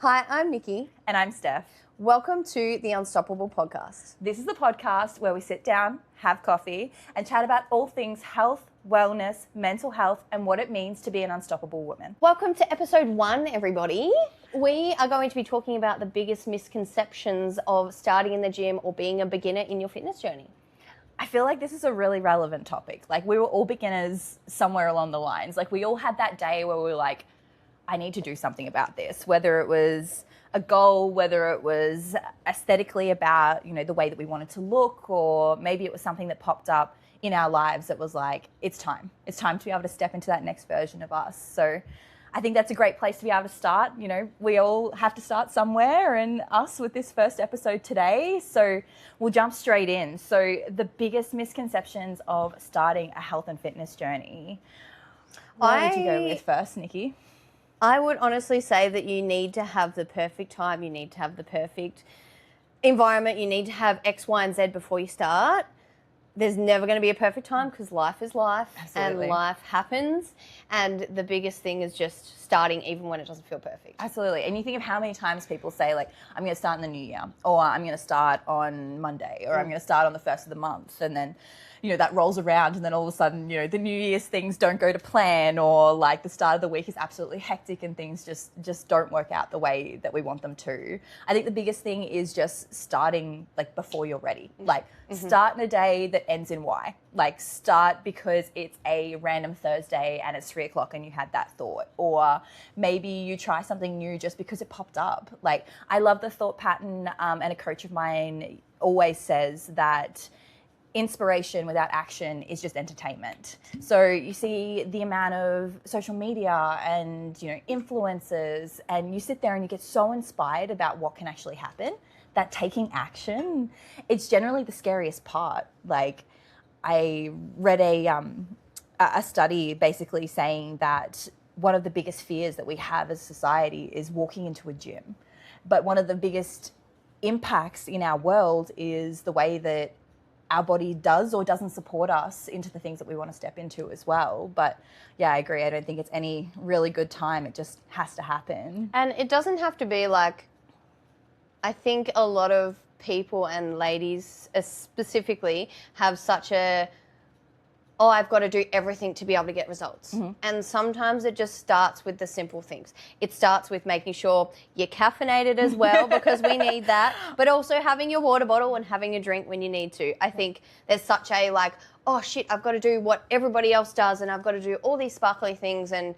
Hi, I'm Nikki. And I'm Steph. Welcome to the Unstoppable Podcast. This is the podcast where we sit down, have coffee, and chat about all things health, wellness, mental health, and what it means to be an unstoppable woman. Welcome to episode 1, everybody. We are going to be talking about the biggest misconceptions of starting in the gym or being a beginner in your fitness journey. I feel like this is a really relevant topic. Like, we were all beginners somewhere along the lines. Like, we all had that day where we were like, I need to do something about this, whether it was a goal, whether it was aesthetically about, the way that we wanted to look, or maybe it was something that popped up in our lives that was like, it's time. It's time to be able to step into that next version of us. So I think that's a great place to be able to start. We all have to start somewhere, and us with this first episode today. So we'll jump straight in. So the biggest misconceptions of starting a health and fitness journey. What would you go with first, Nikki? I would honestly say that you need to have the perfect time. You need to have the perfect environment. You need to have X, Y, and Z before you start. There's never going to be a perfect time because life is life. Absolutely. And life happens. And the biggest thing is just starting even when it doesn't feel perfect. Absolutely. And you think of how many times people say, like, I'm going to start in the new year, or I'm going to start on Monday, or I'm going to start on the first of the month. And then, that rolls around, and then all of a sudden, the New Year's things don't go to plan, or like the start of the week is absolutely hectic and things just don't work out the way that we want them to. I think the biggest thing is just starting like before you're ready. Like start in a day that ends in Y. Like start because it's a random Thursday and it's 3:00 and you had that thought, or maybe you try something new just because it popped up. Like I love the thought pattern, and a coach of mine always says that inspiration without action is just entertainment. So you see the amount of social media and influencers, and you sit there and you get so inspired about what can actually happen that taking action, it's generally the scariest part. Like I read a study basically saying that one of the biggest fears that we have as a society is walking into a gym, but one of the biggest impacts in our world is the way that our body does or doesn't support us into the things that we want to step into as well. But yeah, I agree. I don't think it's any really good time. It just has to happen. And it doesn't have to be like, I think a lot of people and ladies specifically have such a, I've got to do everything to be able to get results. Mm-hmm. And sometimes it just starts with the simple things. It starts with making sure you're caffeinated as well, because we need that, but also having your water bottle and having a drink when you need to. I think there's such a like, oh shit, I've got to do what everybody else does and I've got to do all these sparkly things, and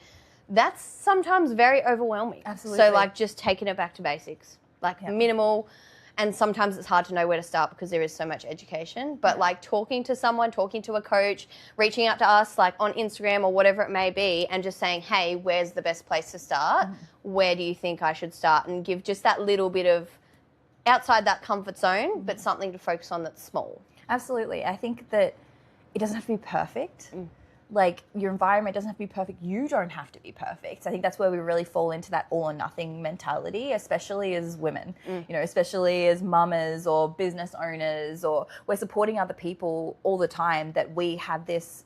that's sometimes very overwhelming. Absolutely. So like just taking it back to basics, like minimal. And sometimes it's hard to know where to start because there is so much education. But like talking to someone, talking to a coach, reaching out to us like on Instagram or whatever it may be, and just saying, hey, where's the best place to start? Where do you think I should start? And give just that little bit of outside that comfort zone, but something to focus on that's small. Absolutely. I think that it doesn't have to be perfect. Like your environment doesn't have to be perfect. You don't have to be perfect. I think that's where we really fall into that all or nothing mentality, especially as women, especially as mamas or business owners, or we're supporting other people all the time, that we have this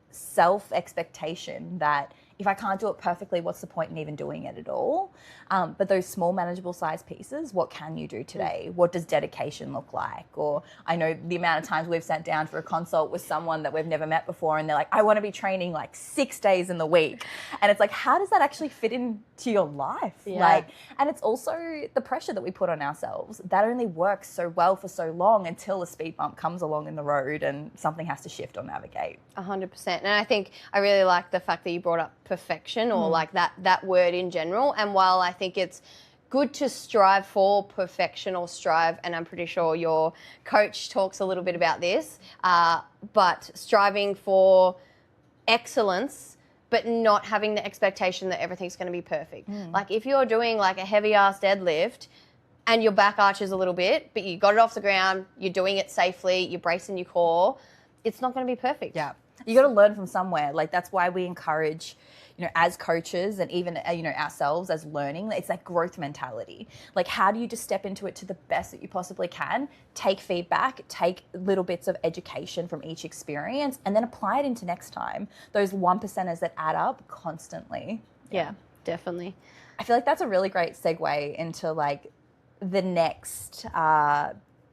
self-expectation that if I can't do it perfectly, what's the point in even doing it at all? But those small manageable size pieces, what can you do today? What does dedication look like? Or I know the amount of times we've sat down for a consult with someone that we've never met before, and they're like, I want to be training like 6 days in the week. And it's like, how does that actually fit into your life? Yeah. And it's also the pressure that we put on ourselves. That only works so well for so long until a speed bump comes along in the road and something has to shift or navigate. 100%. And I think I really like the fact that you brought up perfection, or like that word in general. And while I think it's good to strive for perfection or strive, and I'm pretty sure your coach talks a little bit about this, but striving for excellence, but not having the expectation that everything's going to be perfect. Like if you're doing like a heavy ass deadlift and your back arches a little bit, but you got it off the ground, you're doing it safely, you're bracing your core, it's not going to be perfect. Yeah. You got to learn from somewhere. Like that's why we encourage, as coaches and even, ourselves as learning, it's that growth mentality. Like how do you just step into it to the best that you possibly can, take feedback, take little bits of education from each experience, and then apply it into next time. Those 1%ers that add up constantly. Yeah, definitely. I feel like that's a really great segue into like the next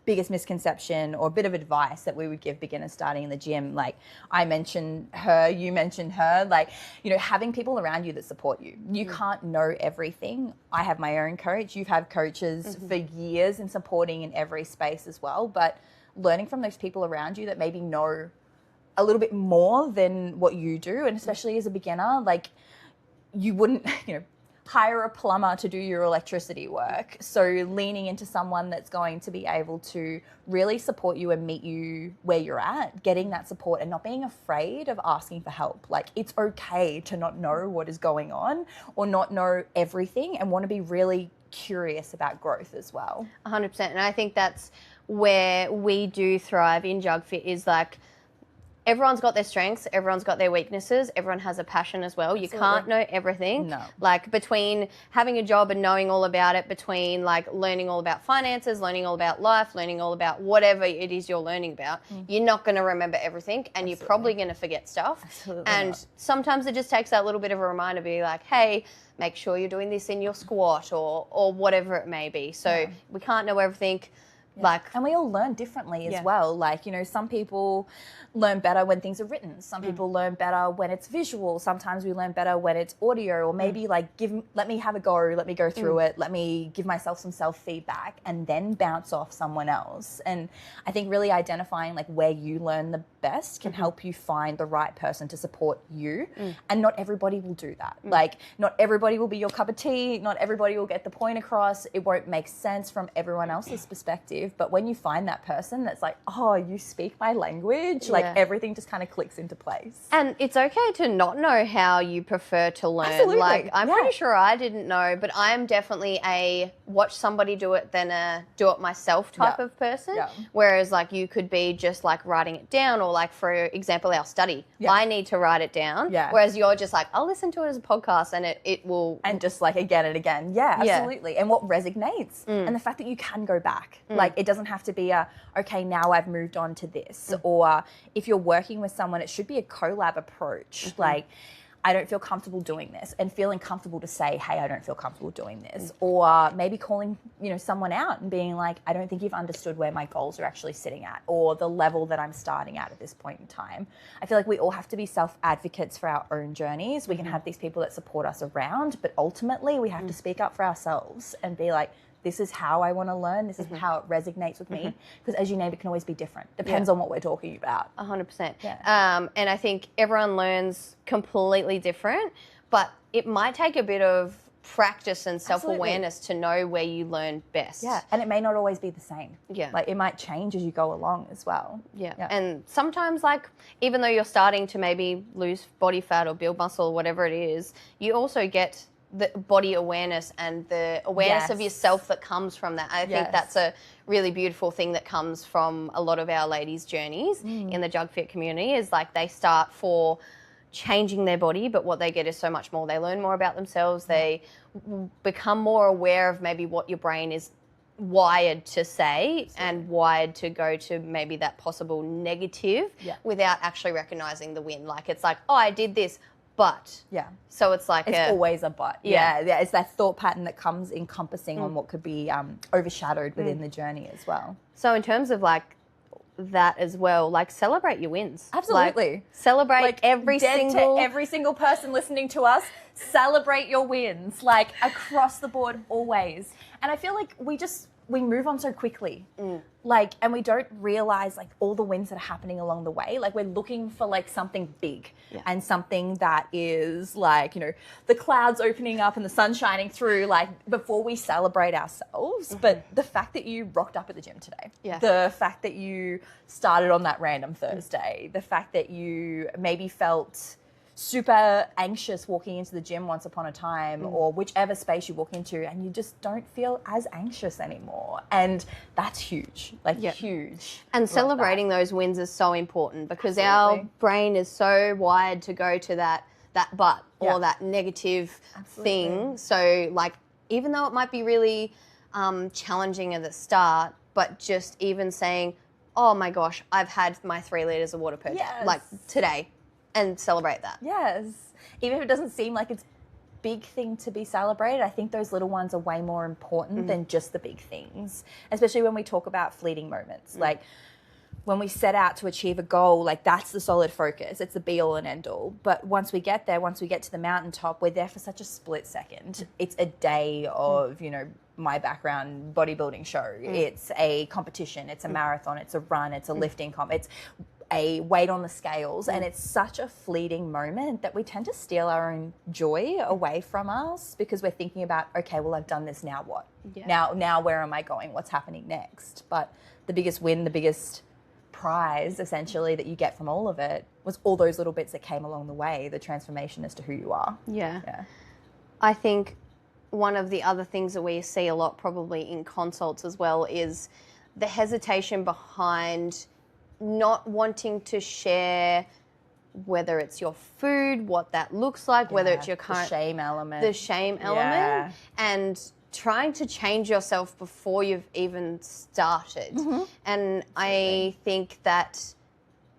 biggest misconception or bit of advice that we would give beginners starting in the gym. Like I mentioned her, you mentioned her, like, you know, having people around you that support you. You can't know everything. I have my own coach. You've had coaches for years and supporting in every space as well. But learning from those people around you that maybe know a little bit more than what you do, and especially as a beginner, like you wouldn't, you know, hire a plumber to do your electricity work. So leaning into someone that's going to be able to really support you and meet you where you're at, getting that support and not being afraid of asking for help. Like it's okay to not know what is going on or not know everything and want to be really curious about growth as well. 100%. And I think that's where we do thrive in JugFit is like, everyone's got their strengths, everyone's got their weaknesses, everyone has a passion as well. Absolutely. You can't know everything. No. Like between having a job and knowing all about it, between like learning all about finances, learning all about life, learning all about whatever it is you're learning about, you're not going to remember everything and you're probably going to forget stuff. Absolutely and not. sometimes it just takes that little bit of a reminder to be like, hey, make sure you're doing this in your squat or whatever it may be. So we can't know everything. Yeah. Like, and we all learn differently as well. Like, you know, some people learn better when things are written. Some people learn better when it's visual. Sometimes we learn better when it's audio, or maybe like let me have a go, let me go through it, let me give myself some self-feedback and then bounce off someone else. And I think really identifying like where you learn the best can help you find the right person to support you. And not everybody will do that. Like not everybody will be your cup of tea. Not everybody will get the point across. It won't make sense from everyone else's perspective. But when you find that person that's like, oh, you speak my language, like everything just kind of clicks into place. And it's okay to not know how you prefer to learn. Absolutely. Like, I'm pretty sure I didn't know, but I am definitely a watch somebody do it than a do it myself type of person. Yeah. Whereas like you could be just like writing it down, or like for example, our study, I need to write it down. Yeah. Whereas you're just like, I'll listen to it as a podcast and it will. And just like again and again. Yeah, absolutely. And what resonates. And the fact that you can go back. Like it doesn't have to be okay, now I've moved on to this. Or if you're working with someone, it should be a collab approach. Like, I don't feel comfortable doing this, and feeling comfortable to say, hey, I don't feel comfortable doing this. Or maybe calling, you know, someone out and being like, I don't think you've understood where my goals are actually sitting at, or the level that I'm starting at this point in time. I feel like we all have to be self-advocates for our own journeys. We can have these people that support us around, but ultimately we have to speak up for ourselves and be like, this is how I want to learn. This is how it resonates with me. Because as you name it, can always be different. Depends on what we're talking about. 100%. Yeah. And I think everyone learns completely different, but it might take a bit of practice and self-awareness to know where you learn best. Yeah, and it may not always be the same. Yeah. Like it might change as you go along as well. Yeah. And sometimes like even though you're starting to maybe lose body fat or build muscle or whatever it is, you also get the body awareness and the awareness of yourself that comes from that. I think that's a really beautiful thing that comes from a lot of our ladies' journeys in the JugFit community, is like they start for changing their body, but what they get is so much more. They learn more about themselves. They become more aware of maybe what your brain is wired to say and wired to go to maybe that possible negative without actually recognizing the win. Like it's like, oh, I did this, but. Yeah. So it's like it's always a but. Yeah. It's that thought pattern that comes encompassing on what could be overshadowed within the journey as well. So in terms of like that as well, like celebrate your wins. Absolutely. Like, celebrate every single person listening to us. Celebrate your wins, like across the board always. And I feel like we move on so quickly. Like, and we don't realize like all the wins that are happening along the way. Like we're looking for like something big and something that is like, you know, the clouds opening up and the sun shining through, like before we celebrate ourselves. But the fact that you rocked up at the gym today, the fact that you started on that random Thursday, the fact that you maybe felt super anxious walking into the gym once upon a time, or whichever space you walk into, and you just don't feel as anxious anymore. And that's huge, like huge. And celebrating those wins is so important, because our brain is so wired to go to that but or that negative thing. So like, even though it might be really challenging at the start, but just even saying, oh my gosh, I've had my 3 liters of water per day, like today. And celebrate that. Yes. Even if it doesn't seem like it's big thing to be celebrated. I think those little ones are way more important than just the big things, especially when we talk about fleeting moments. Like when we set out to achieve a goal, like that's the solid focus. It's the be all and end all. But once we get there, once we get to the mountaintop, we're there for such a split second. It's a day of, you know, my background bodybuilding show. It's a competition. It's a marathon. It's a run. It's a lifting comp. It's a weight on the scales, and it's such a fleeting moment that we tend to steal our own joy away from us because we're thinking about, okay, well, I've done this, now what? Now where am I going? What's happening next? But the biggest win, the biggest prize essentially that you get from all of it was all those little bits that came along the way, the transformation as to who you are. Yeah. I think one of the other things that we see a lot probably in consults as well is the hesitation behind not wanting to share whether it's your food, what that looks like, whether it's your current... The shame element. The shame element. And trying to change yourself before you've even started. And I think that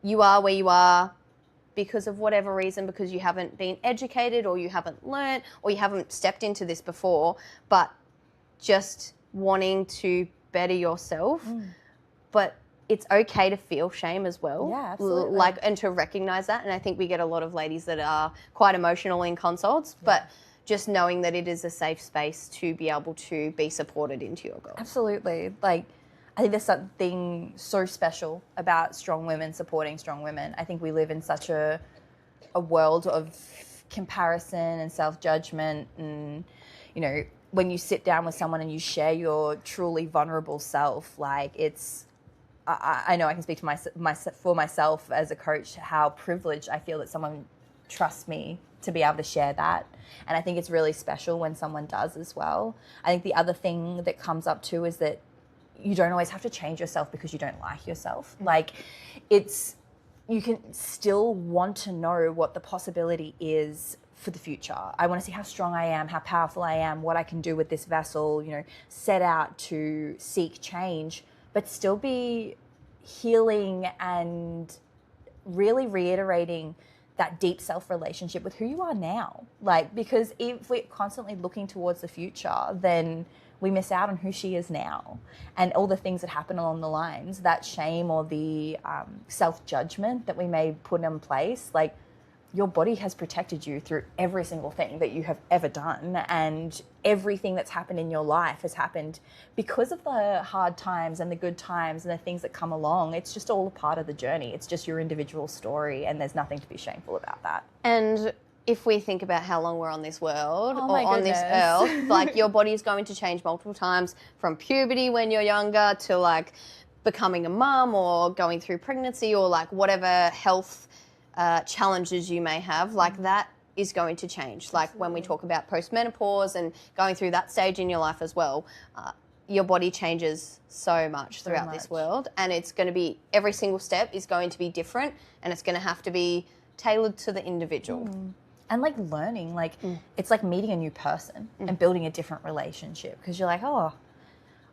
you are where you are because of whatever reason, because you haven't been educated or you haven't learnt or you haven't stepped into this before, but just wanting to better yourself. But it's okay to feel shame as well. Yeah, absolutely. Like, and to recognize that. And I think we get a lot of ladies that are quite emotional in consults, but just knowing that it is a safe space to be able to be supported into your goals. Absolutely. Like, I think there's something so special about strong women supporting strong women. I think we live in such a world of comparison and self-judgment, and, you know, when you sit down with someone and you share your truly vulnerable self, like it's, I know I can speak to for myself as a coach, how privileged I feel that someone trusts me to be able to share that. And I think it's really special when someone does as well. I think the other thing that comes up too is that you don't always have to change yourself because you don't like yourself. Like, you can still want to know what the possibility is for the future. I want to see how strong I am, how powerful I am, what I can do with this vessel, you know, set out to seek change, but still be healing and really reiterating that deep self-relationship with who you are now. Like, because if we're constantly looking towards the future, then we miss out on who she is now and all the things that happen along the lines, that shame or the self-judgment that we may put in place. Like, your body has protected you through every single thing that you have ever done, and everything that's happened in your life has happened because of the hard times and the good times and the things that come along. It's just all a part of the journey. It's just your individual story, and there's nothing to be shameful about that. And if we think about how long we're on this world or on this goodness. earth, like, your body is going to change multiple times, from puberty when you're younger to like becoming a mum or going through pregnancy or like whatever health challenges you may have, like that is going to change. Like when we talk about postmenopause and going through that stage in your life as well, your body changes so much throughout this world, and it's going to be, every single step is going to be different, and it's going to have to be tailored to the individual. And like learning, like it's like meeting a new person and building a different relationship, because you're like, oh,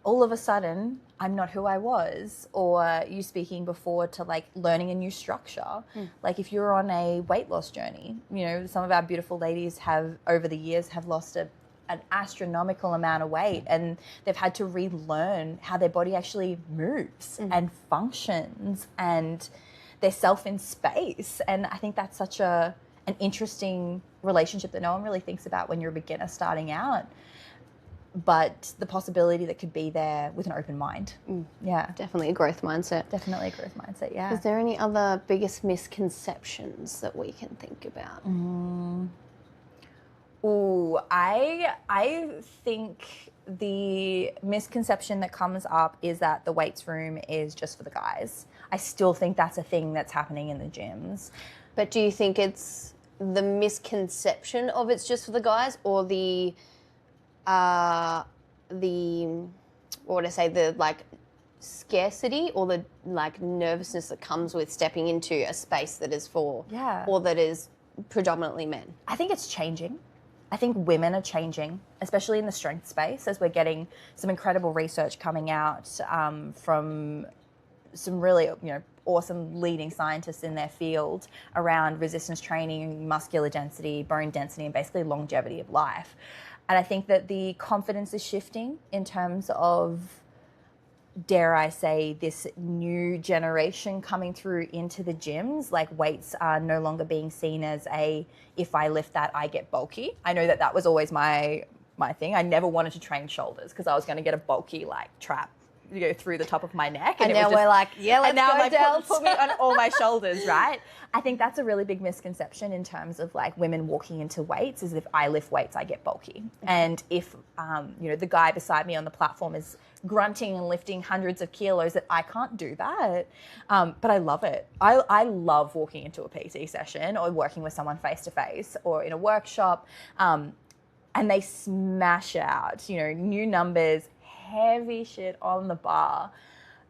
all of a sudden I'm not who I was. Or you speaking before to like learning a new structure. Like if you're on a weight loss journey, you know, some of our beautiful ladies have over the years have lost an astronomical amount of weight, and they've had to relearn how their body actually moves and functions and their self in space. And I think that's such an interesting relationship that no one really thinks about when you're a beginner starting out, but the possibility that could be there with an open mind. Yeah. Definitely a growth mindset. Definitely a growth mindset, yeah. Is there any other biggest misconceptions that we can think about? Ooh, I think the misconception that comes up is that the weights room is just for the guys. I still think that's a thing that's happening in the gyms. But do you think it's the misconception of it's just for the guys, or the what would I say, the like scarcity or the like nervousness that comes with stepping into a space that is for, or that is predominantly men? I think it's changing. I think women are changing, especially in the strength space, as we're getting some incredible research coming out from some really, you know, awesome leading scientists in their field around resistance training, muscular density, bone density, and basically longevity of life. And I think that the confidence is shifting in terms of, dare I say, this new generation coming through into the gyms. Like, weights are no longer being seen as if I lift that, I get bulky. I know that was always my thing. I never wanted to train shoulders because I was going to get a bulky trap, through the top of my neck. And now we're like, yeah, let's go, Delts. Put me on all my shoulders, right? I think that's a really big misconception in terms of like women walking into weights, is if I lift weights, I get bulky. And if, the guy beside me on the platform is grunting and lifting hundreds of kilos, that I can't do that. But I love it. I love walking into a PT session or working with someone face to face or in a workshop. And they smash out, new numbers, heavy shit on the bar.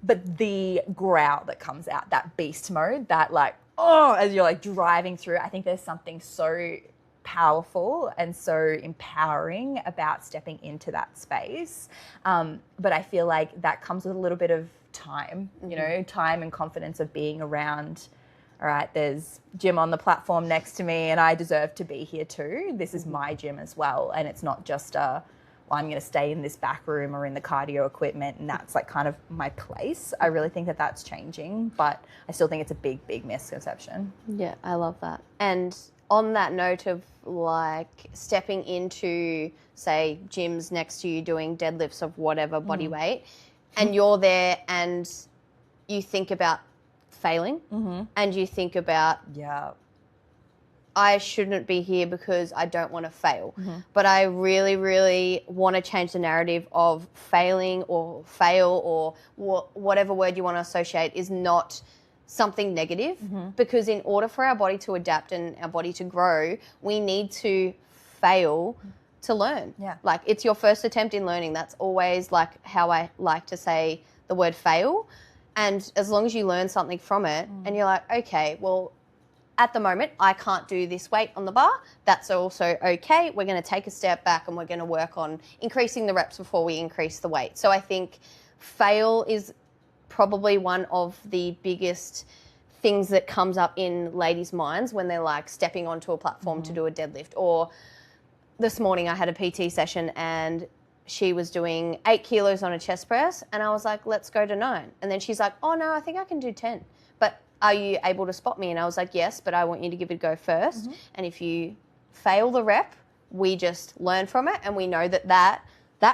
But the growl that comes out, that beast mode, that as you're driving through, I think there's something so powerful and so empowering about stepping into that space. But I feel like that comes with a little bit of time, time and confidence of being around. All right, there's gym on the platform next to me and I deserve to be here too. This is my gym as well. And it's not just I'm going to stay in this back room or in the cardio equipment and that's kind of my place. I really think that that's changing, but I still think it's a big, big misconception. Yeah, I love that. And on that note of stepping into, say, gyms next to you doing deadlifts of whatever body weight, and you're there and you think about failing and you think about, I shouldn't be here because I don't want to fail. But I really, really want to change the narrative of failing or fail or whatever word you want to associate is not something negative, because in order for our body to adapt and our body to grow, we need to fail to learn. Yeah. It's your first attempt in learning. That's always how I like to say the word fail. And as long as you learn something from it and you're like, okay, well, at the moment, I can't do this weight on the bar. That's also okay. We're going to take a step back and we're going to work on increasing the reps before we increase the weight. So I think fail is probably one of the biggest things that comes up in ladies' minds when they're stepping onto a platform to do a deadlift. Or this morning I had a PT session and she was doing 8 kilos on a chest press and I was like, let's go to 9. And then she's like, oh no, I think I can do 10. But are you able to spot me? And I was like, yes, but I want you to give it a go first. And if you fail the rep, we just learn from it and we know that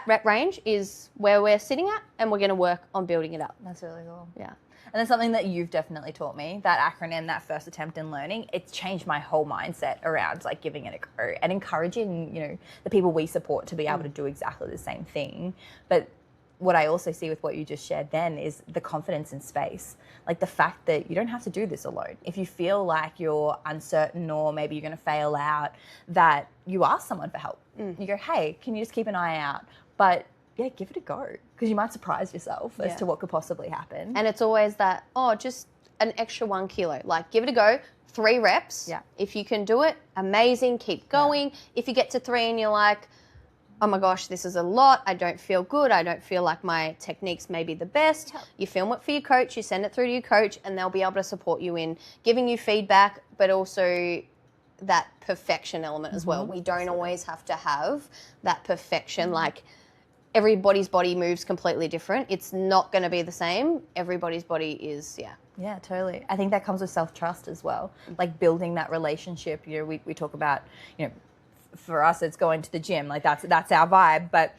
rep range is where we're sitting at and we're going to work on building it up. That's really cool. Yeah. And then something that you've definitely taught me, that acronym, that first attempt in learning, it's changed my whole mindset around giving it a go and encouraging, the people we support to be able to do exactly the same thing. But what I also see with what you just shared then is the confidence in space. The fact that you don't have to do this alone. If you feel like you're uncertain or maybe you're going to fail out, that you ask someone for help. You go, hey, can you just keep an eye out? But yeah, give it a go because you might surprise yourself as to what could possibly happen. And it's always that, just an extra 1 kilo. Give it a go, 3 reps. Yeah. If you can do it, amazing, keep going. Yeah. If you get to 3 and you're like, oh my gosh, this is a lot, I don't feel good, I don't feel like my techniques may be the best. You film it for your coach, you send it through to your coach and they'll be able to support you in giving you feedback, but also that perfection element as well. We don't always have to have that perfection. Everybody's body moves completely different. It's not going to be the same. Everybody's body is, Yeah, totally. I think that comes with self-trust as well. Building that relationship. We talk about, for us, it's going to the gym. That's our vibe. But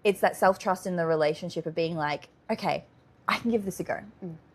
it's that self-trust in the relationship of being okay, I can give this a go.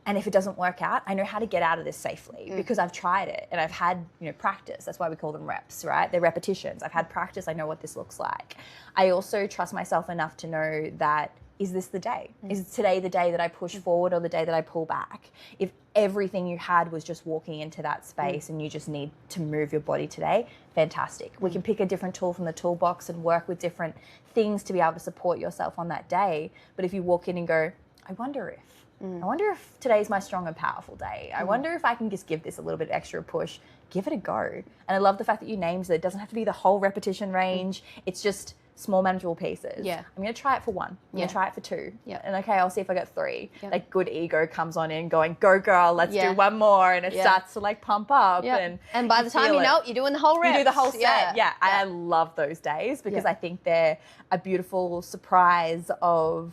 And if it doesn't work out, I know how to get out of this safely because I've tried it and I've had, practice. That's why we call them reps, right? They're repetitions. I've had practice. I know what this looks like. I also trust myself enough to know that, is this the day? Is today the day that I push forward or the day that I pull back? If everything you had was just walking into that space and you just need to move your body today, fantastic. We can pick a different tool from the toolbox and work with different things to be able to support yourself on that day. But if you walk in and go, I wonder if today's my strong and powerful day. I wonder if I can just give this a little bit extra push. Give it a go. And I love the fact that you named it. It doesn't have to be the whole repetition range. It's just small manageable pieces. Yeah. I'm going to try it for 1. I'm going Yeah. to try it for 2. Yeah. And okay, I'll see if I get 3. Yeah. Like good ego comes on in going, go girl, let's Yeah. do 1 more. And it Yeah. starts to like pump up. Yeah. And by the time feel you it. know it, you're doing the whole reps. You do the whole set. Yeah. Yeah. I love those days because Yeah. I think they're a beautiful surprise of,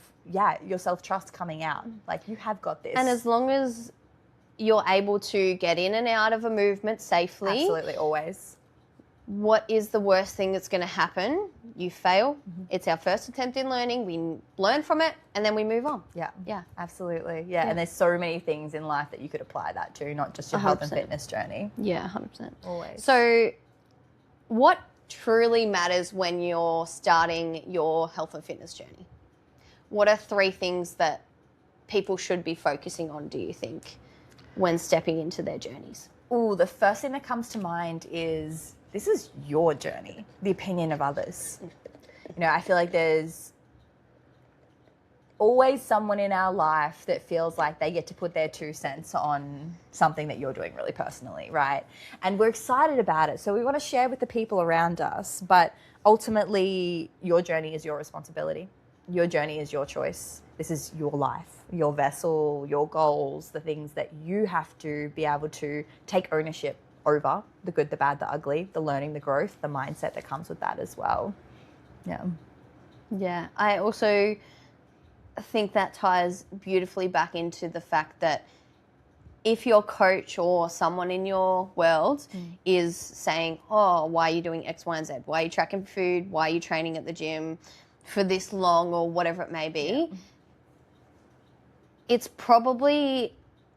your self-trust coming out. Like you have got this. And as long as you're able to get in and out of a movement safely. Absolutely, always. What is the worst thing that's going to happen? You fail. It's our first attempt in learning. We learn from it and then we move on. Yeah. Yeah. Absolutely. Yeah. And there's so many things in life that you could apply that to, not just your health and 100%. fitness journey. Yeah, 100%. Always. So what truly matters when you're starting your health and fitness journey? What are 3 things that people should be focusing on, do you think, when stepping into their journeys? Ooh, the first thing that comes to mind is this is your journey, the opinion of others. You know, I feel like there's always someone in our life that feels like they get to put their 2 cents on something that you're doing really personally, right? And we're excited about it. So we want to share with the people around us, but ultimately your journey is your responsibility. Your journey is your choice. This is your life, your vessel, your goals, the things that you have to be able to take ownership over, the good, the bad, the ugly, the learning, the growth, the mindset that comes with that as well. Yeah. Yeah, I also think that ties beautifully back into the fact that if your coach or someone in your world is saying, oh, why are you doing X, Y, and Z? Why are you tracking food? Why are you training at the gym for this long or whatever it may be? It's probably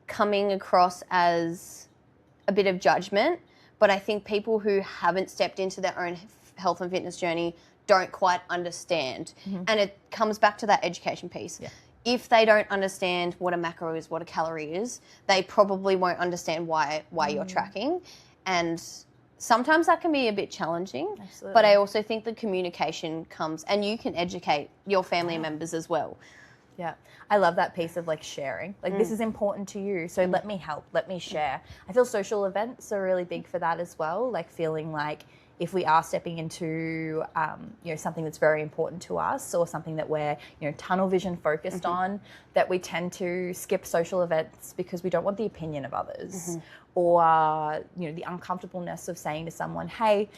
coming across as a bit of judgment, but I think people who haven't stepped into their own health and fitness journey don't quite understand. And it comes back to that education piece. Yeah. If they don't understand what a macro is, what a calorie is, they probably won't understand why you're tracking. And sometimes that can be a bit challenging. Absolutely. But I also think the communication comes, and you can educate your family members as well. Yeah. I love that piece of like sharing. Like this is important to you, so let me help, let me share. I feel social events are really big for that as well. Like feeling like if we are stepping into, something that's very important to us or something that we're, tunnel vision focused on, that we tend to skip social events because we don't want the opinion of others or, the uncomfortableness of saying to someone, hey,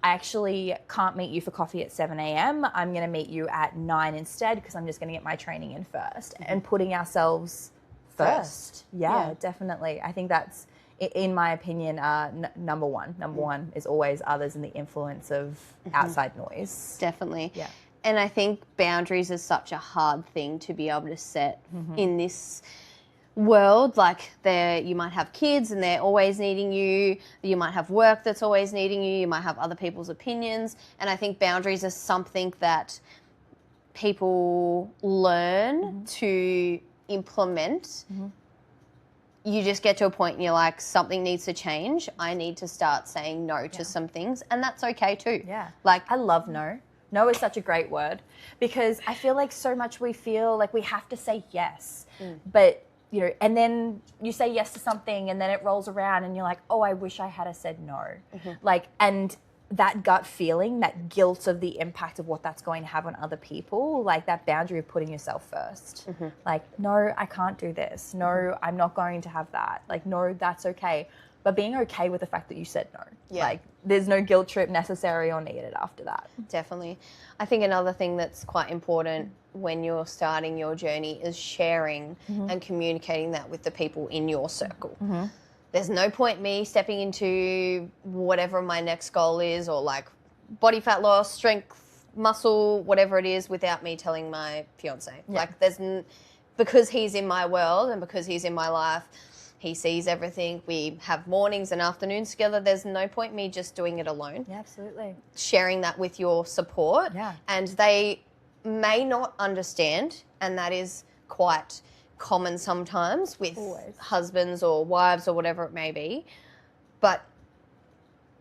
I actually can't meet you for coffee at 7 a.m. I'm going to meet you at 9 instead because I'm just going to get my training in first and putting ourselves first. Yeah, definitely. I think that's, in my opinion, number one. Number one is always others and the influence of outside noise. Definitely. Yeah. And I think boundaries is such a hard thing to be able to set in this world. Like you might have kids and they're always needing you. You might have work that's always needing you. You might have other people's opinions. And I think boundaries is something that people learn to implement. You just get to a point and you're like, something needs to change. I need to start saying no to some things, and that's okay too. Yeah. Like, I love no. No is such a great word because I feel like so much we feel like we have to say yes. But, and then you say yes to something and then it rolls around and you're like, oh, I wish I had said no. And that gut feeling, that guilt of the impact of what that's going to have on other people, like that boundary of putting yourself first. Like, no, I can't do this. No, I'm not going to have that. Like, no, that's okay. But being okay with the fact that you said no. Yeah. Like, there's no guilt trip necessary or needed after that. definitely. I think another thing that's quite important when you're starting your journey is sharing and communicating that with the people in your circle. There's no point me stepping into whatever my next goal is, or like body fat loss, strength, muscle, whatever it is, without me telling my fiance. Like because he's in my world and because he's in my life, he sees everything. We have mornings and afternoons together. There's no point me just doing it alone. Yeah, absolutely. Sharing that with your support. Yeah. And they may not understand, and that is quite common sometimes with husbands or wives or whatever it may be. But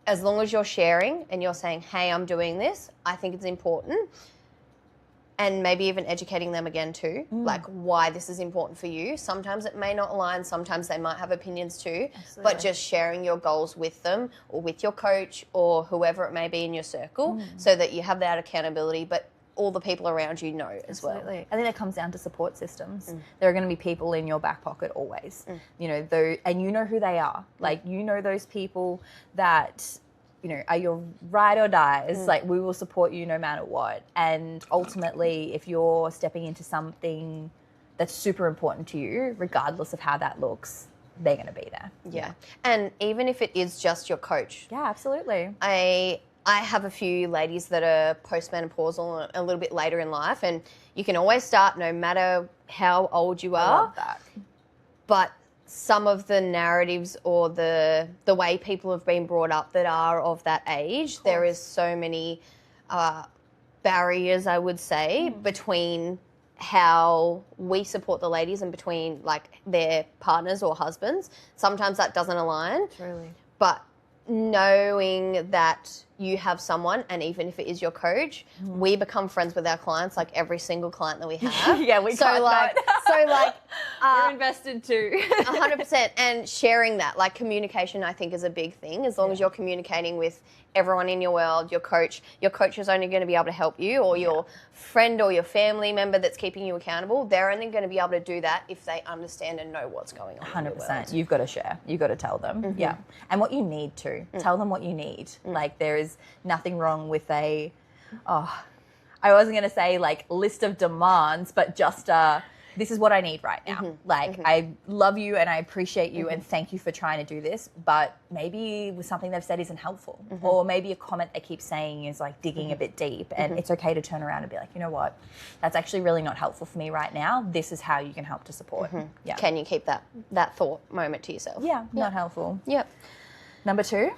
as long as you're sharing and you're saying, hey, I'm doing this, I think it's important. and maybe even educating them again too, like why this is important for you. Sometimes it may not align, sometimes they might have opinions too, but just sharing your goals with them or with your coach or whoever it may be in your circle so that you have that accountability, but all the people around you know as well. I think that comes down to support systems. There are going to be people in your back pocket always, you know, and you know who they are. Like, you know those people that, you know, are your ride or dies. Like, we will support you no matter what. And ultimately, if you're stepping into something that's super important to you, regardless of how that looks, they're going to be there. Yeah. And even if it is just your coach. Yeah, absolutely. I have a few ladies that are postmenopausal a little bit later in life, and you can always start no matter how old you are. I love that. But some of the narratives or the way people have been brought up that are of that age, there is so many barriers, I would say, between how we support the ladies and between like their partners or husbands. Sometimes that doesn't align. Truly. But knowing that you have someone, and even if it is your coach, we become friends with our clients, like every single client that we have. Yeah, we can't not. We're invested too. 100%. And sharing that, like communication, I think is a big thing. As long as you're communicating with everyone in your world, your coach is only going to be able to help you, or your friend or your family member that's keeping you accountable. They're only going to be able to do that if they understand and know what's going on. 100%. You've got to share. You've got to tell them. Yeah. And what you need to. Tell them what you need. Like, there is nothing wrong with I wasn't going to say like list of demands, but just this is what I need right now. I love you and I appreciate you and thank you for trying to do this, but maybe with something they've said isn't helpful, or maybe a comment they keep saying is like digging a bit deep, and it's okay to turn around and be like, you know what, that's actually really not helpful for me right now. This is how you can help to support. Yeah. Can you keep that thought moment to yourself? Yeah, not helpful. Yep. Number 2?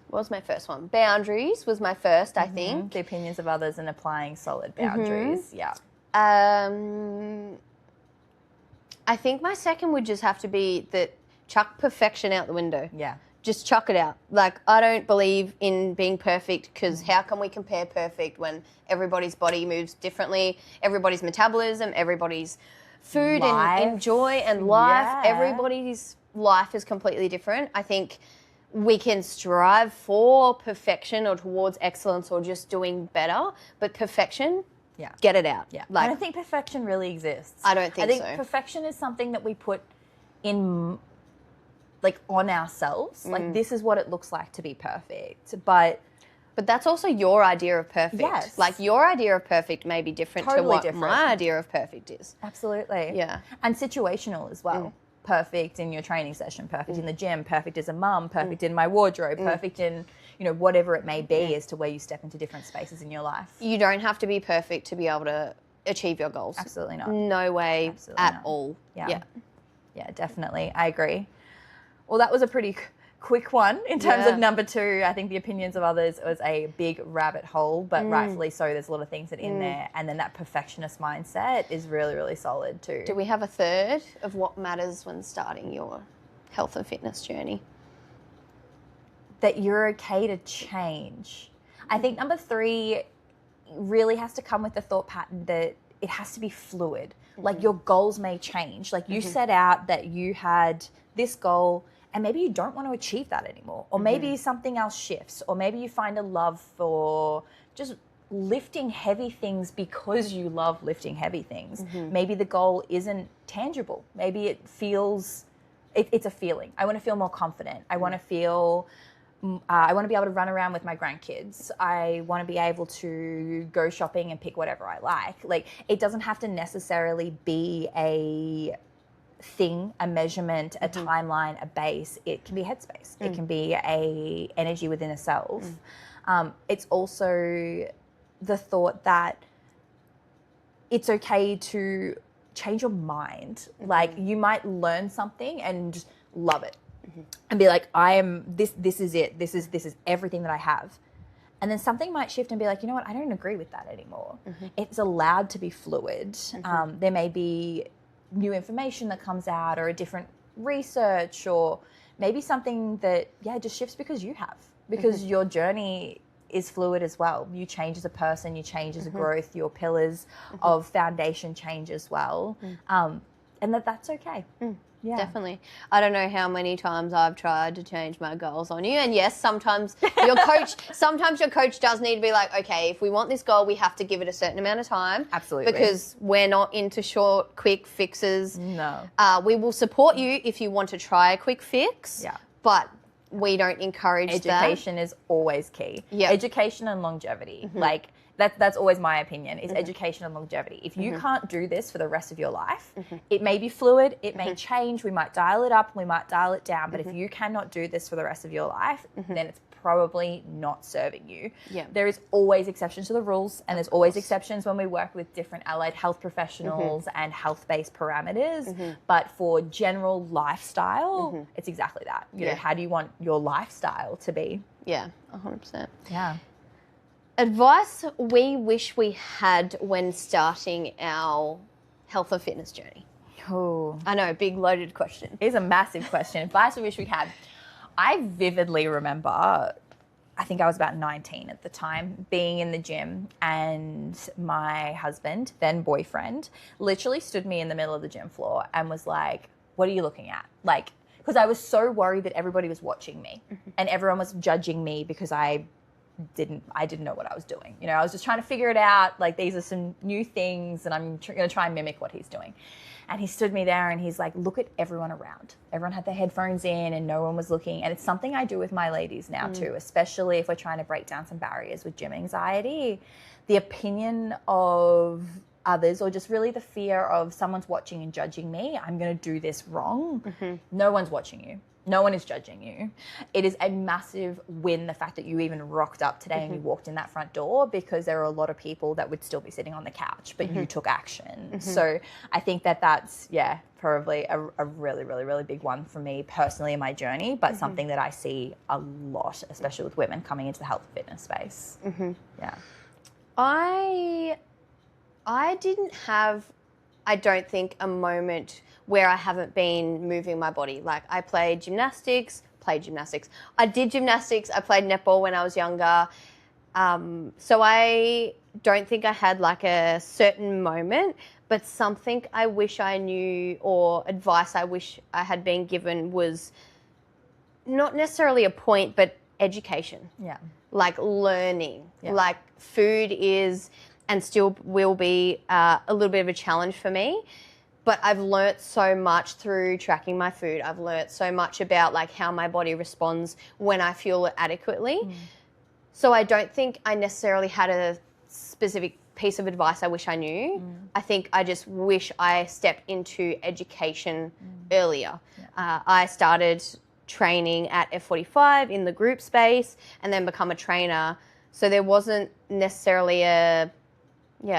What was my first one? Boundaries was my first, I think. The opinions of others and applying solid boundaries. Yeah. I think my second would just have to be that chuck perfection out the window. Yeah. Just chuck it out. Like, I don't believe in being perfect, because how can we compare perfect when everybody's body moves differently, everybody's metabolism, everybody's food and joy and life, everybody's life is completely different. I think we can strive for perfection or towards excellence or just doing better, but perfection, get it out. Yeah. Like, I don't think perfection really exists. I don't think so. I think perfection is something that we put in, like, on ourselves. Like, this is what it looks like to be perfect. But that's also your idea of perfect. Yes. Like, your idea of perfect may be different to what my idea of perfect is. Absolutely. Yeah. And situational as well. Perfect in your training session, perfect in the gym, perfect as a mum, perfect in my wardrobe, perfect in, you know, whatever it may be as to where you step into different spaces in your life. You don't have to be perfect to be able to achieve your goals. Absolutely not. No way at all. Yeah. Yeah, definitely. I agree. Well, that was a pretty quick one in terms of number 2. I think the opinions of others was a big rabbit hole, but rightfully so. There's a lot of things that in there, and then that perfectionist mindset is really, really solid too. Do we have a third of what matters when starting your health and fitness journey? That you're okay to change. I think number 3 really has to come with the thought pattern that it has to be fluid. Like, your goals may change. Like, you set out that you had this goal, and maybe you don't want to achieve that anymore. Or maybe something else shifts. Or maybe you find a love for just lifting heavy things because you love lifting heavy things. Maybe the goal isn't tangible. Maybe it feels, it's a feeling. I want to feel more confident. I want to feel, I want to be able to run around with my grandkids. I want to be able to go shopping and pick whatever I like. Like, it doesn't have to necessarily be a thing, a measurement, a timeline, a base. It can be headspace. It can be a energy within a self. It's also the thought that it's okay to change your mind. Like, you might learn something and just love it and be like, I am this is it. This is everything that I have. And then something might shift and be like, you know what, I don't agree with that anymore. It's allowed to be fluid. There may be new information that comes out, or a different research, or maybe something that just shifts because you have, because your journey is fluid as well. You change as a person, you change as a growth, your pillars of foundation change as well. And that's okay. Yeah. Definitely. I don't know how many times I've tried to change my goals on you. And yes, sometimes your coach does need to be like, okay, if we want this goal, we have to give it a certain amount of time. Absolutely. Because we're not into short, quick fixes. No. We will support you if you want to try a quick fix. Yeah. But we don't encourage Education is always key. Yeah. Education and longevity. Like, that's always my opinion, is education and longevity. If you can't do this for the rest of your life, it may be fluid, it may change, we might dial it up, we might dial it down, but if you cannot do this for the rest of your life, then it's probably not serving you. Yeah. There is always exceptions to the rules, and there's always exceptions when we work with different allied health professionals and health-based parameters, but for general lifestyle, it's exactly that. You know, how do you want your lifestyle to be? Yeah, 100%. Yeah. Advice we wish we had when starting our health and fitness journey. Oh, I know, big loaded question. it's a massive question. Advice we wish we had. I vividly remember, I think I was about 19 at the time, being in the gym, and my husband, then boyfriend, literally stood me in the middle of the gym floor and was like, what are you looking at? Like, because I was so worried that everybody was watching me and everyone was judging me because I didn't know what I was doing. You know, I was just trying to figure it out. Like, these are some new things and I'm going to try and mimic what he's doing. And he stood me there and he's like, look at everyone around. Everyone had their headphones in and no one was looking. And it's something I do with my ladies now too, especially if we're trying to break down some barriers with gym anxiety. The opinion of others, or just really the fear of someone's watching and judging me, I'm going to do this wrong. No one's watching you. No one is judging you. It is a massive win, the fact that you even rocked up today and you walked in that front door, because there are a lot of people that would still be sitting on the couch, but you took action. So I think that's, probably a really, really, really big one for me personally in my journey, but something that I see a lot, especially with women coming into the health and fitness space. Yeah. I didn't have, I don't think, a moment where I haven't been moving my body. Like, I played gymnastics. I did gymnastics. I played netball when I was younger. So I don't think I had like a certain moment, but something I wish I knew, or advice I wish I had been given, was not necessarily a point, but education. Yeah. Like learning. Yeah. Like, food is and still will be a little bit of a challenge for me. But I've learnt so much through tracking my food. I've learnt so much about like how my body responds when I fuel it adequately. So I don't think I necessarily had a specific piece of advice I wish I knew. I think I just wish I stepped into education earlier. I started training at F45 in the group space and then become a trainer. So there wasn't necessarily a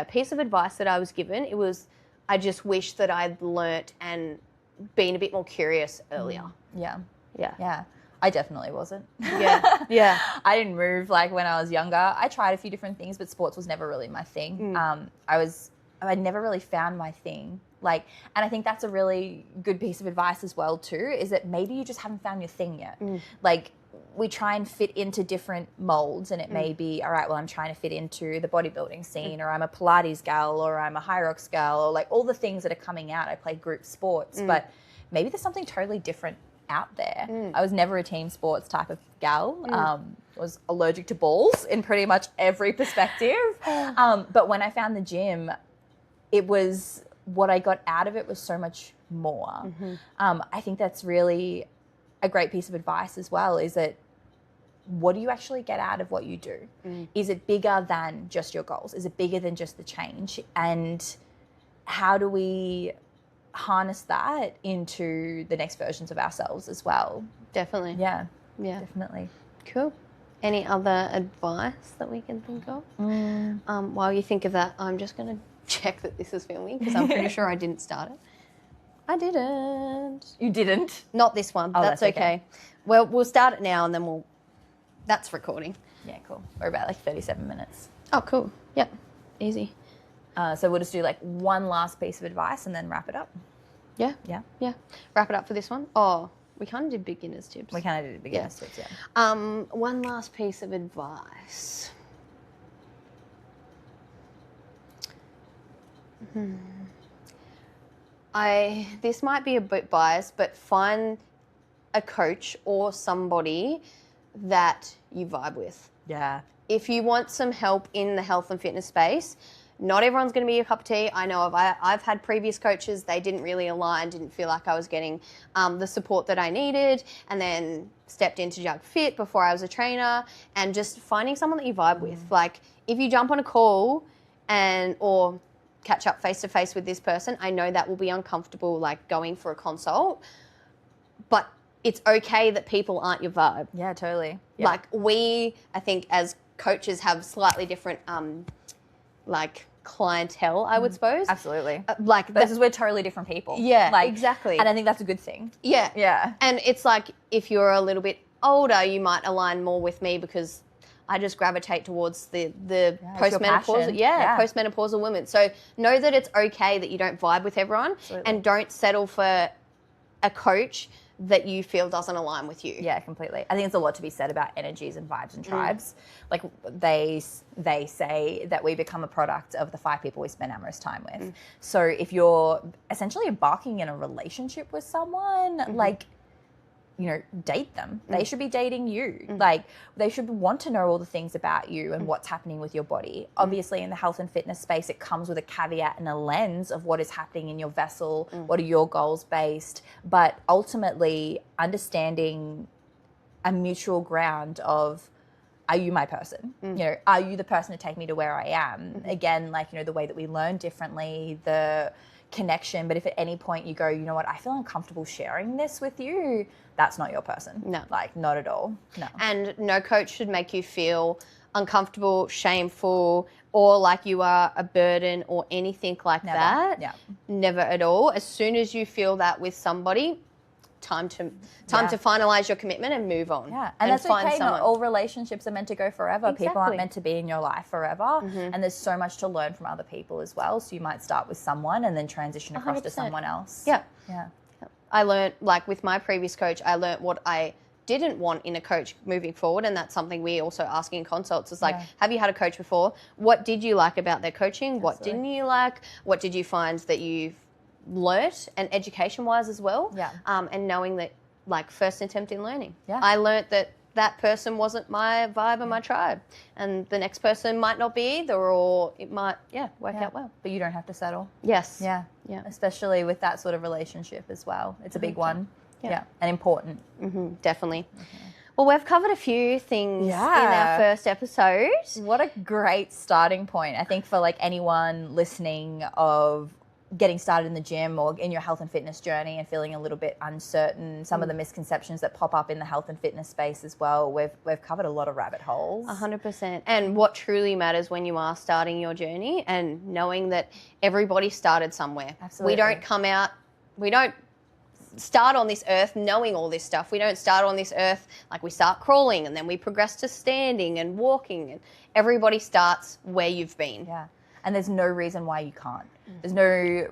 piece of advice that I was given. It was, I just wish that I'd learnt and been a bit more curious earlier. Yeah. I definitely wasn't. Yeah. I didn't move like when I was younger. I tried a few different things, but sports was never really my thing. I never really found my thing. Like, and I think that's a really good piece of advice as well too, is that maybe you just haven't found your thing yet. Like, we try and fit into different molds, and it may be, all right, well, I'm trying to fit into the bodybuilding scene, or I'm a Pilates gal, or I'm a high rocks gal, or like all the things that are coming out. I play group sports, but maybe there's something totally different out there. I was never a team sports type of gal. Was allergic to balls in pretty much every perspective. But when I found the gym, it was, what I got out of it was so much more. I think that's really a great piece of advice as well, is that what do you actually get out of what you do? Is it bigger than just your goals? Is it bigger than just the change? And how do we harness that into the next versions of ourselves as well? Definitely. Yeah, definitely. Cool. Any other advice that we can think of? While you think of that, I'm just going to check that this is filming, because I'm pretty sure I didn't start it. I didn't. You didn't? Not this one. Oh, that's okay. Well, we'll start it now and then that's recording. Yeah, cool. We're about like 37 minutes. Oh, cool. Yep. Easy. So we'll just do like one last piece of advice and then wrap it up. Yeah. Yeah. Wrap it up for this one. Oh, We kind of did beginner's tips. We kind of did beginner's tips, yeah. One last piece of advice. This might be a bit biased, but find a coach or somebody that you vibe with. Yeah. If you want some help in the health and fitness space, not everyone's going to be your cup of tea. I know I've had previous coaches, they didn't really align, didn't feel like I was getting the support that I needed, and then stepped into Jug Fit before I was a trainer, and just finding someone that you vibe with. Like, if you jump on a call or catch up face to face with this person, I know that will be uncomfortable, like going for a consult, but it's okay that people aren't your vibe. Yeah, totally. Yeah. Like, I think as coaches have slightly different like clientele, I would suppose. Absolutely. Because we're totally different people. Yeah, exactly. And I think that's a good thing. Yeah. Yeah. And it's like, if you're a little bit older, you might align more with me because I just gravitate towards the postmenopausal, postmenopausal women. So know that it's okay that you don't vibe with everyone. Absolutely. And don't settle for a coach that you feel doesn't align with you. Yeah, completely. I think it's a lot to be said about energies and vibes and tribes. Like, they say that we become a product of the 5 people we spend our most time with. So if you're essentially embarking in a relationship with someone, like, you know, date them. They should be dating you. Like, they should want to know all the things about you and what's happening with your body. Obviously, in the health and fitness space, it comes with a caveat and a lens of what is happening in your vessel, what are your goals based, but ultimately understanding a mutual ground of, are you my person? You know, are you the person to take me to where I am? Again, like, you know, the way that we learn differently, the connection, but if at any point you go, you know what, I feel uncomfortable sharing this with you, that's not your person. No. Like, not at all. No. And no coach should make you feel uncomfortable, shameful, or like you are a burden or anything like that. Yeah. Never at all. As soon as you feel that with somebody, time to finalize your commitment and move on. Yeah, and that's find okay. someone. Not all relationships are meant to go forever. Exactly. People aren't meant to be in your life forever, and there's so much to learn from other people as well. So you might start with someone and then transition across 100%. to someone else. Yeah. Yeah. I learned, like with my previous coach, I learned what I didn't want in a coach moving forward, and that's something we also ask in consults. It's like, have you had a coach before? What did you like about their coaching? Absolutely. What didn't you like? What did you find that you've learnt, and education-wise as well? Yeah. And knowing that, like, first attempt in learning. Yeah. I learnt that that person wasn't my vibe and my tribe, and the next person might not be either, or it might, work out well. But you don't have to settle. Yes. Yeah. Yeah. Especially with that sort of relationship as well. It's a big one. Yeah. And important. Definitely. Well, we've covered a few things in our first episode. What a great starting point, I think, for like anyone listening of getting started in the gym or in your health and fitness journey and feeling a little bit uncertain, some of the misconceptions that pop up in the health and fitness space as well. We've covered a lot of rabbit holes. 100%. And what truly matters when you are starting your journey, and knowing that everybody started somewhere. Absolutely. We don't start on this earth knowing all this stuff. We don't start on this earth, like, we start crawling and then we progress to standing and walking, and everybody starts where you've been. Yeah. And there's no reason why you can't. There's no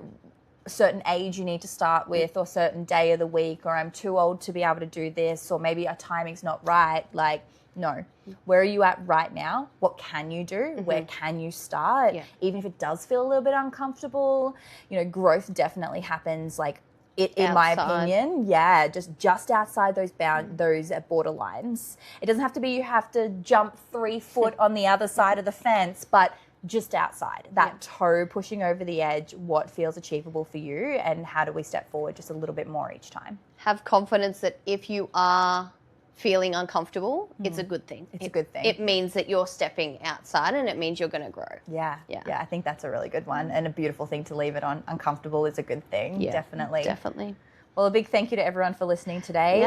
certain age you need to start with, or certain day of the week, or I'm too old to be able to do this, or maybe our timing's not right. Like, no. Where are you at right now? What can you do? Where can you start? Yeah. Even if it does feel a little bit uncomfortable, you know, growth definitely happens, like, in my opinion, just outside those those borderlines. It doesn't have to be you have to jump 3 foot on the other side of the fence, but just outside, that toe pushing over the edge, what feels achievable for you, and how do we step forward just a little bit more each time. Have confidence that if you are feeling uncomfortable, it's a good thing. It's a good thing. It means that you're stepping outside, and it means you're going to grow. Yeah. I think that's a really good one, and a beautiful thing to leave it on. Uncomfortable is a good thing. Yeah, Definitely. Well, a big thank you to everyone for listening today,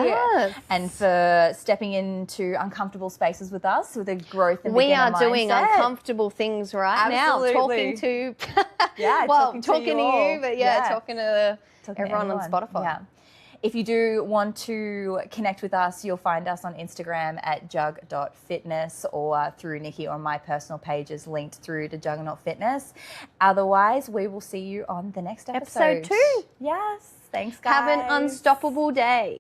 and for stepping into uncomfortable spaces with us with a growth and we are mindset. Doing uncomfortable things right now. Talking to, talking to you, but talking to everyone on Spotify. Yeah. If you do want to connect with us, you'll find us on Instagram at jug.fitness, or through Nikki or my personal pages linked through to Juggernaut Fitness. Otherwise, we will see you on the next episode. Episode 2. Yes. Thanks, guys. Have an unstoppable day.